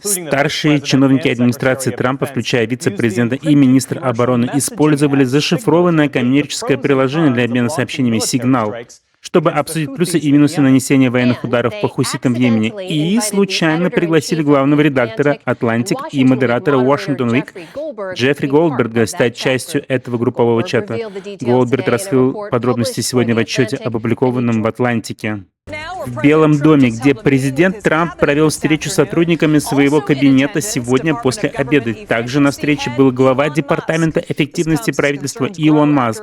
Старшие чиновники администрации Трампа, включая вице-президента и министра обороны, использовали зашифрованное коммерческое приложение для обмена сообщениями «Сигнал», чтобы обсудить плюсы и минусы нанесения военных ударов по хуситам в Йемене, и случайно пригласили главного редактора «Атлантик» и модератора «Washington Week» Джеффри Голдберга стать частью этого группового чата. Голдберг раскрыл подробности сегодня в отчете, опубликованном в «Атлантике». В Белом доме, где президент Трамп провел встречу с сотрудниками своего кабинета сегодня после обеда. Также на встрече был глава Департамента эффективности правительства Илон Маск.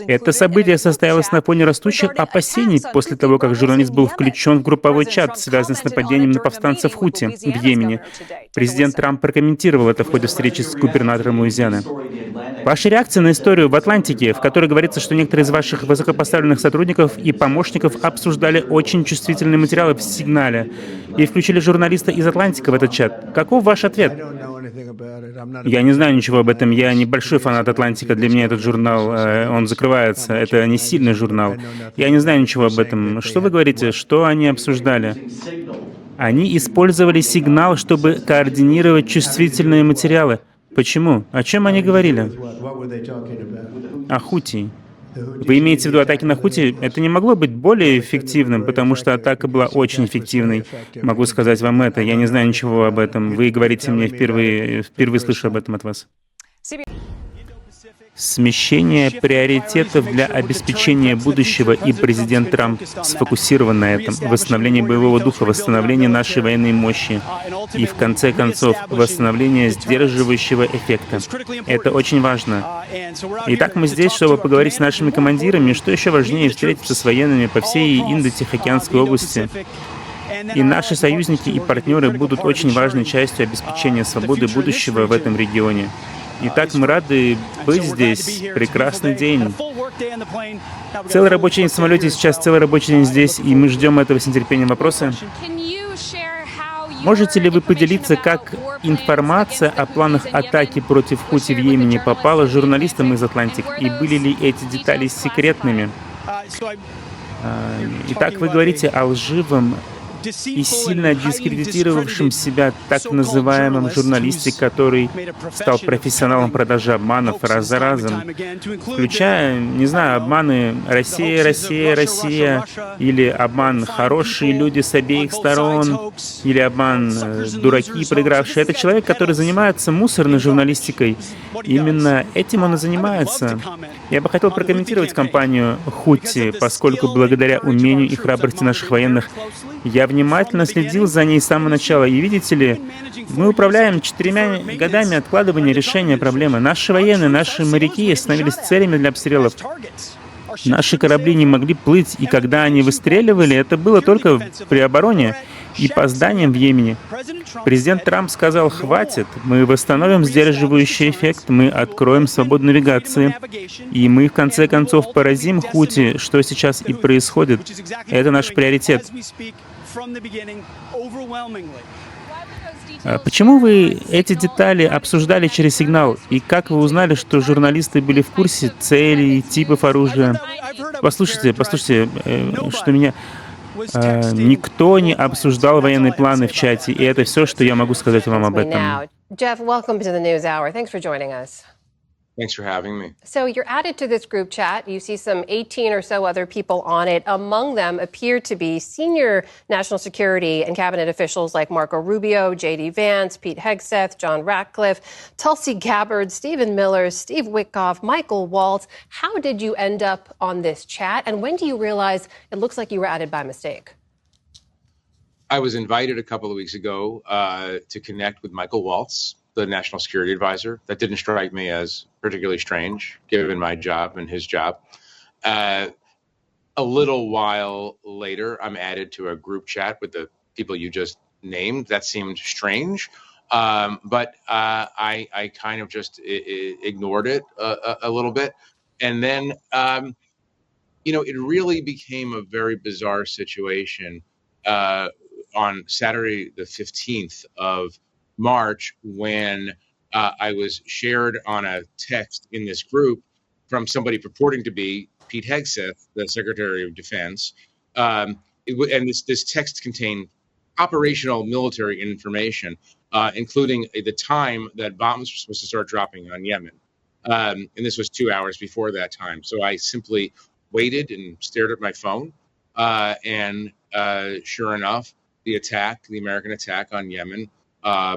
Это событие состоялось на фоне растущих опасений после того, как журналист был включен в групповой чат, связанный с нападением на повстанцев Хути в Йемене. Президент Трамп прокомментировал это в ходе встречи с губернатором Луизианы. Ваша реакция на историю в «Атлантике», в которой говорится, что некоторые из ваших высокопоставленных сотрудников и помощников обсуждали очень чувствительные материалы в «Сигнале» и включили журналиста из «Атлантика» в этот чат. Каков ваш ответ? Я не знаю ничего об этом. Я небольшой фанат «Атлантика». Для меня этот журнал, он закрывается. Это не сильный журнал. Я не знаю ничего об этом. Что вы говорите? Что они обсуждали? Они использовали «Сигнал», чтобы координировать чувствительные материалы. Почему? О чем они говорили? О Хути. Вы имеете в виду атаки на Хути? Это не могло быть более эффективным, потому что атака была очень эффективной. Могу сказать вам это. Я не знаю ничего об этом. Вы говорите мне впервые слышу об этом от вас. Смещение приоритетов для обеспечения будущего, и президент Трамп сфокусирован на этом. Восстановление боевого духа, восстановление нашей военной мощи и, в конце концов, восстановление сдерживающего эффекта. Это очень важно. Итак, мы здесь, чтобы поговорить с нашими командирами, что еще важнее, встретиться с военными по всей Индо-Тихоокеанской области. И наши союзники и партнеры будут очень важной частью обеспечения свободы будущего в этом регионе. Итак, мы рады быть здесь. Прекрасный день. Целый рабочий день в самолете, сейчас целый рабочий день здесь, и мы ждем этого с нетерпением. Вопросы? Можете ли вы поделиться, как информация о планах атаки против Хути в Йемене попала журналистам из «Атлантик», и были ли эти детали секретными? Итак, вы говорите о лживом и сильно дискредитировавшим себя так называемом журналисте, который стал профессионалом продажи обманов раз за разом, включая, не знаю, обманы «Россия, Россия, Россия», или обман «Хорошие люди с обеих сторон», или обман «Дураки, проигравшие». Это человек, который занимается мусорной журналистикой. Именно этим он и занимается. Я бы хотел прокомментировать кампанию Хути, поскольку благодаря умению и храбрости наших военных я внимательно следил за ней с самого начала. И видите ли, мы управляем 4 годами откладывания решения проблемы. Наши военные, наши моряки становились целями для обстрелов. Наши корабли не могли плыть, и когда они выстреливали, это было только при обороне и по зданиям в Йемене. Президент Трамп сказал: «Хватит, мы восстановим сдерживающий эффект, мы откроем свободу навигации, и мы в конце концов поразим Хути, что сейчас и происходит. Это наш приоритет». Почему вы эти детали обсуждали через «Сигнал», и как вы узнали, что журналисты были в курсе целей, типов оружия? Послушайте, что меня... Никто не обсуждал военные планы в чате, и это все, что я могу сказать вам об этом. Jeff, welcome to the NewsHour. Thanks for joining us. Thanks for having me. So you're added to this group chat. You see some 18 or so other people on it. Among them appear to be senior national security and cabinet officials like Marco Rubio, J.D. Vance, Pete Hegseth, John Ratcliffe, Tulsi Gabbard, Stephen Miller, Steve Witkoff, Michael Waltz. How did you end up on this chat? And when do you realize it looks like you were added by mistake? I was invited a couple of weeks ago to connect with Michael Waltz, the national security advisor. That didn't strike me as particularly strange, given my job and his job. A little while later, I'm added to a group chat with the people you just named. That seemed strange, but I kind of just ignored it a little bit. And then, it really became a very bizarre situation on Saturday, the 15th of March, when I was shared on a text in this group from somebody purporting to be Pete Hegseth, the Secretary of Defense. And this text contained operational military information, including the time that bombs were supposed to start dropping on Yemen. And this was 2 hours before that time. So I simply waited and stared at my phone. And sure enough, the American attack on Yemen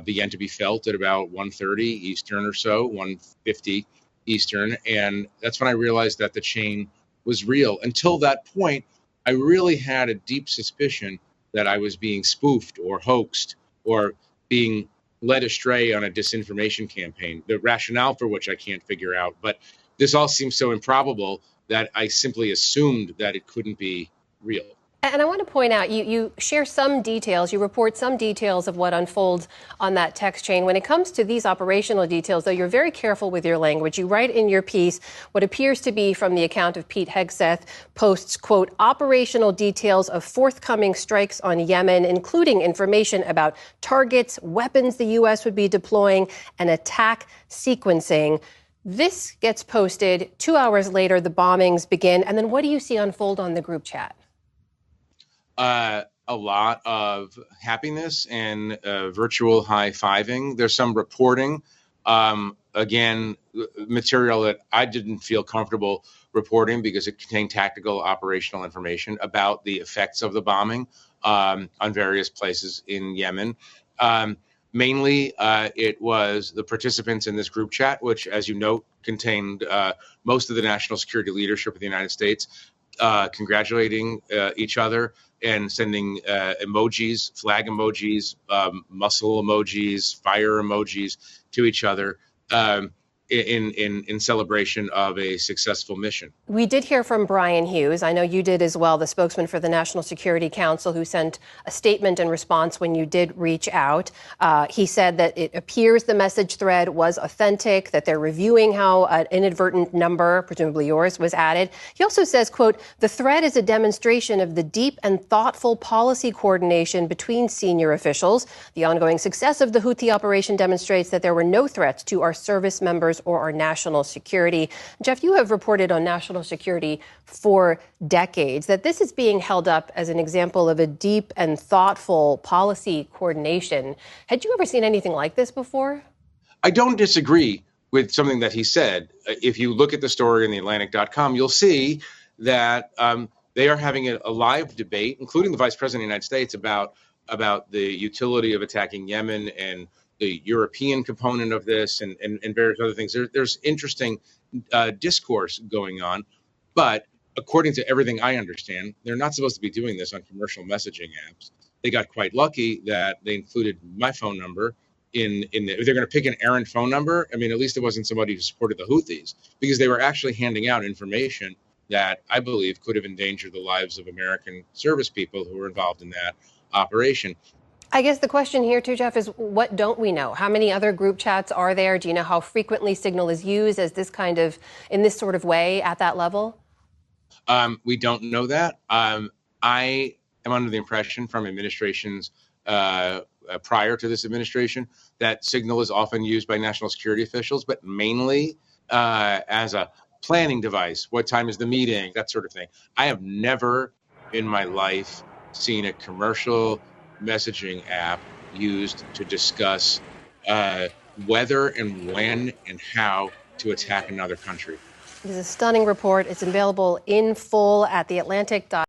began to be felt at about 1:30 Eastern or so, 1:50 Eastern. And that's when I realized that the chain was real. Until that point, I really had a deep suspicion that I was being spoofed or hoaxed or being led astray on a disinformation campaign, the rationale for which I can't figure out. But this all seems so improbable that I simply assumed that it couldn't be real. And I want to point out, you share some details, you report some details of what unfolds on that text chain. When it comes to these operational details, though, you're very careful with your language. You write in your piece what appears to be from the account of Pete Hegseth posts, quote, operational details of forthcoming strikes on Yemen, including information about targets, weapons the U.S. would be deploying, and attack sequencing. This gets posted 2 hours later, the bombings begin. And then what do you see unfold on the group chat? A lot of happiness and virtual high-fiving. There's some reporting, again, material that I didn't feel comfortable reporting because it contained tactical operational information about the effects of the bombing on various places in Yemen. Mainly, it was the participants in this group chat, which, as you note, contained most of the national security leadership of the United States, congratulating each other and sending emojis, flag emojis, muscle emojis, fire emojis to each other in celebration of a successful mission. We did hear from Brian Hughes. I know you did as well, the spokesman for the National Security Council, who sent a statement in response when you did reach out. He said that it appears the message thread was authentic, that they're reviewing how an inadvertent number, presumably yours, was added. He also says, quote, the thread is a demonstration of the deep and thoughtful policy coordination between senior officials. The ongoing success of the Houthi operation demonstrates that there were no threats to our service members or our national security. Jeff, you have reported on national security for decades, that this is being held up as an example of a deep and thoughtful policy coordination. Had you ever seen anything like this before? I don't disagree with something that he said. If you look at the story in theatlantic.com, you'll see that they are having a live debate, including the Vice President of the United States, about the utility of attacking Yemen and the European component of this and various other things. There's interesting discourse going on, but according to everything I understand, they're not supposed to be doing this on commercial messaging apps. They got quite lucky that they included my phone number if they're going to pick an errant phone number, I mean, at least it wasn't somebody who supported the Houthis, because they were actually handing out information that I believe could have endangered the lives of American service people who were involved in that operation. I guess the question here, too, Jeff, is what don't we know? How many other group chats are there? Do you know how frequently Signal is used as in this sort of way at that level? We don't know that. I am under the impression from administrations prior to this administration that Signal is often used by national security officials, but mainly as a planning device. What time is the meeting? That sort of thing. I have never in my life seen a commercial messaging app used to discuss whether and when and how to attack another country. It is a stunning report. It's available in full at theatlantic.com.